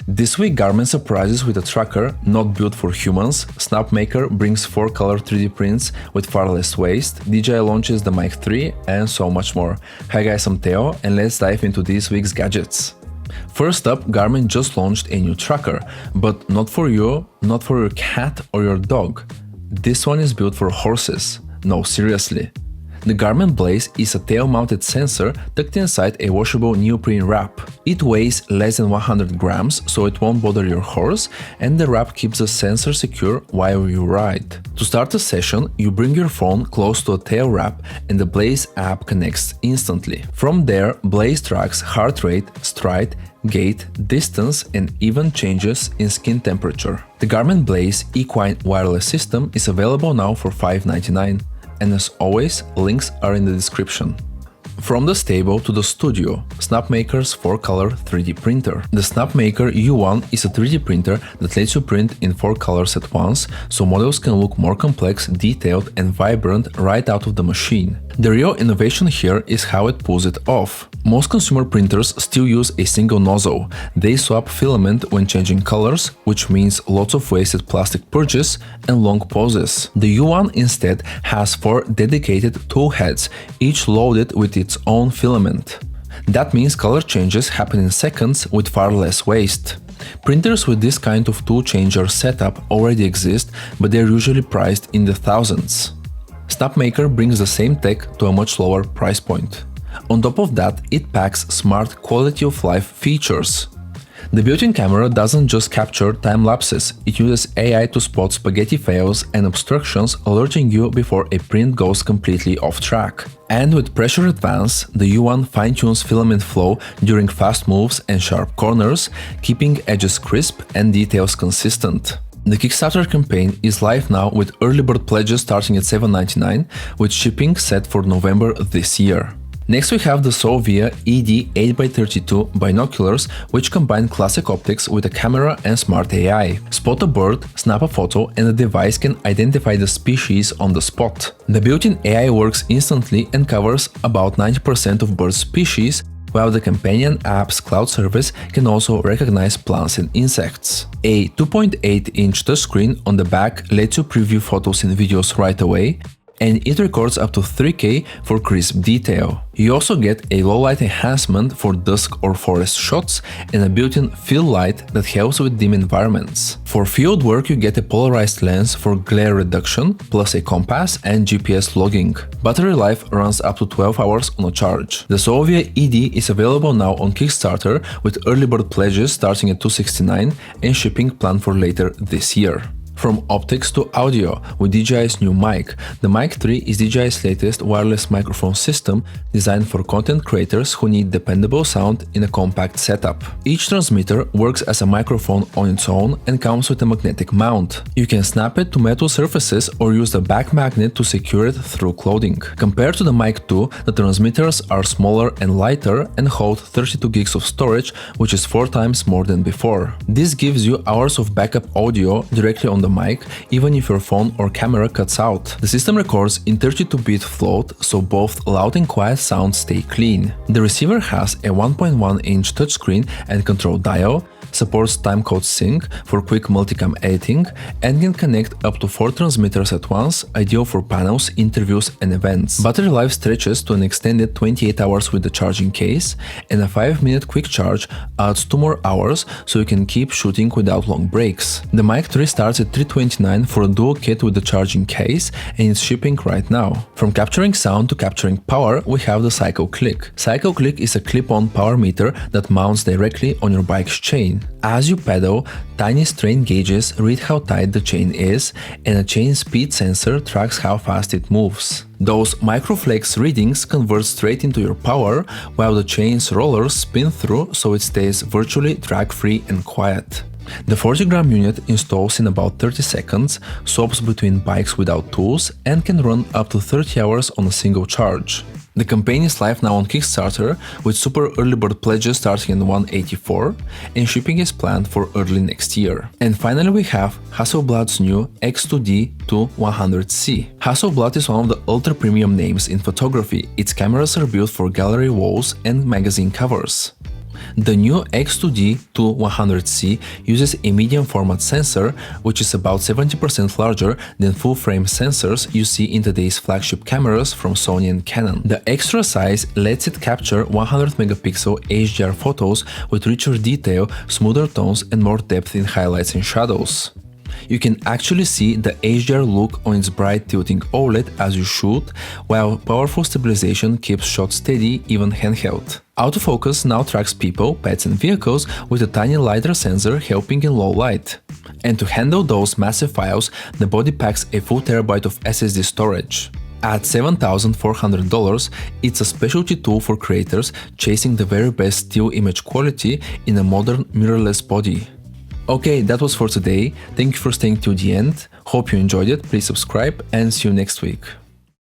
This week Garmin surprises with a tracker not built for humans, Snapmaker brings 4-color 3D prints with far less waste, DJI launches the Mic 3, and so much more. Hi guys, I'm Theo, and let's dive into this week's gadgets. First up, Garmin just launched a new tracker, but not for you, not for your cat or your dog. This one is built for horses. No, seriously. The Garmin Blaze is a tail-mounted sensor tucked inside a washable neoprene wrap. It weighs less than 100 grams, so it won't bother your horse, and the wrap keeps the sensor secure while you ride. To start a session, you bring your phone close to a tail wrap and the Blaze app connects instantly. From there, Blaze tracks heart rate, stride, gait, distance, and even changes in skin temperature. The Garmin Blaze equine wireless system is available now for $5.99. And as always, links are in the description. From the stable to the studio, Snapmaker's 4-color 3D printer. The Snapmaker U1 is a 3D printer that lets you print in 4 colors at once, so models can look more complex, detailed, and vibrant right out of the machine. The real innovation here is how it pulls it off. Most consumer printers still use a single nozzle. They swap filament when changing colors, which means lots of wasted plastic purges and long pauses. The U1 instead has 4 dedicated tool heads, each loaded with its own filament. That means color changes happen in seconds with far less waste. Printers with this kind of tool changer setup already exist, but they're usually priced in the thousands. Snapmaker brings the same tech to a much lower price point. On top of that, it packs smart quality of life features. The built-in camera doesn't just capture time lapses, it uses AI to spot spaghetti fails and obstructions, alerting you before a print goes completely off track. And with pressure advance, the U1 fine-tunes filament flow during fast moves and sharp corners, keeping edges crisp and details consistent. The Kickstarter campaign is live now with early bird pledges starting at $7.99, with shipping set for November this year. Next we have the Solvia ED 8x32 binoculars, which combine classic optics with a camera and smart AI. Spot a bird, snap a photo, and the device can identify the species on the spot. The built-in AI works instantly and covers about 90% of bird species, while the companion app's cloud service can also recognize plants and insects. A 2.8-inch touchscreen on the back lets you preview photos and videos right away, and it records up to 3K for crisp detail. You also get a low-light enhancement for dusk or forest shots and a built-in field light that helps with dim environments. For field work you get a polarized lens for glare reduction, plus a compass and GPS logging. Battery life runs up to 12 hours on a charge. The Solvia ED is available now on Kickstarter with early bird pledges starting at $269 and shipping planned for later this year. From optics to audio, with DJI's new mic, the Mic 3 is DJI's latest wireless microphone system designed for content creators who need dependable sound in a compact setup. Each transmitter works as a microphone on its own and comes with a magnetic mount. You can snap it to metal surfaces or use the back magnet to secure it through clothing. Compared to the Mic 2, the transmitters are smaller and lighter and hold 32 gigs of storage, which is 4 times more than before. This gives you hours of backup audio directly on the mic, even if your phone or camera cuts out. The system records in 32-bit float, so both loud and quiet sounds stay clean. The receiver has a 1.1-inch touchscreen and control dial, supports timecode sync for quick multicam editing, and can connect up to 4 transmitters at once, ideal for panels, interviews, and events. Battery life stretches to an extended 28 hours with the charging case, and a 5-minute quick charge adds 2 more hours, so you can keep shooting without long breaks. The Mic 3 starts at $329 for a dual kit with the charging case, and it's shipping right now. From capturing sound to capturing power, we have the CycleClick. CycleClick is a clip-on power meter that mounts directly on your bike's chain. As you pedal, tiny strain gauges read how tight the chain is, and a chain speed sensor tracks how fast it moves. Those microflex readings convert straight into your power, while the chain's rollers spin through so it stays virtually drag-free and quiet. The 40-gram unit installs in about 30 seconds, swaps between bikes without tools, and can run up to 30 hours on a single charge. The campaign is live now on Kickstarter, with super early bird pledges starting at $184, and shipping is planned for early next year. And finally we have Hasselblad's new X2D II 100C. Hasselblad is one of the ultra-premium names in photography. Its cameras are built for gallery walls and magazine covers. The new X2D II 100C uses a medium format sensor, which is about 70% larger than full-frame sensors you see in today's flagship cameras from Sony and Canon. The extra size lets it capture 100 megapixel HDR photos with richer detail, smoother tones and more depth in highlights and shadows. You can actually see the HDR look on its bright tilting OLED as you shoot, while powerful stabilization keeps shots steady even handheld. Autofocus now tracks people, pets and vehicles with a tiny LiDAR sensor helping in low light. And to handle those massive files, the body packs a full terabyte of SSD storage. At $7,400, it's a specialty tool for creators chasing the very best still image quality in a modern mirrorless body. Okay, that was for today. Thank you for staying till the end. Hope you enjoyed it. Please subscribe and see you next week.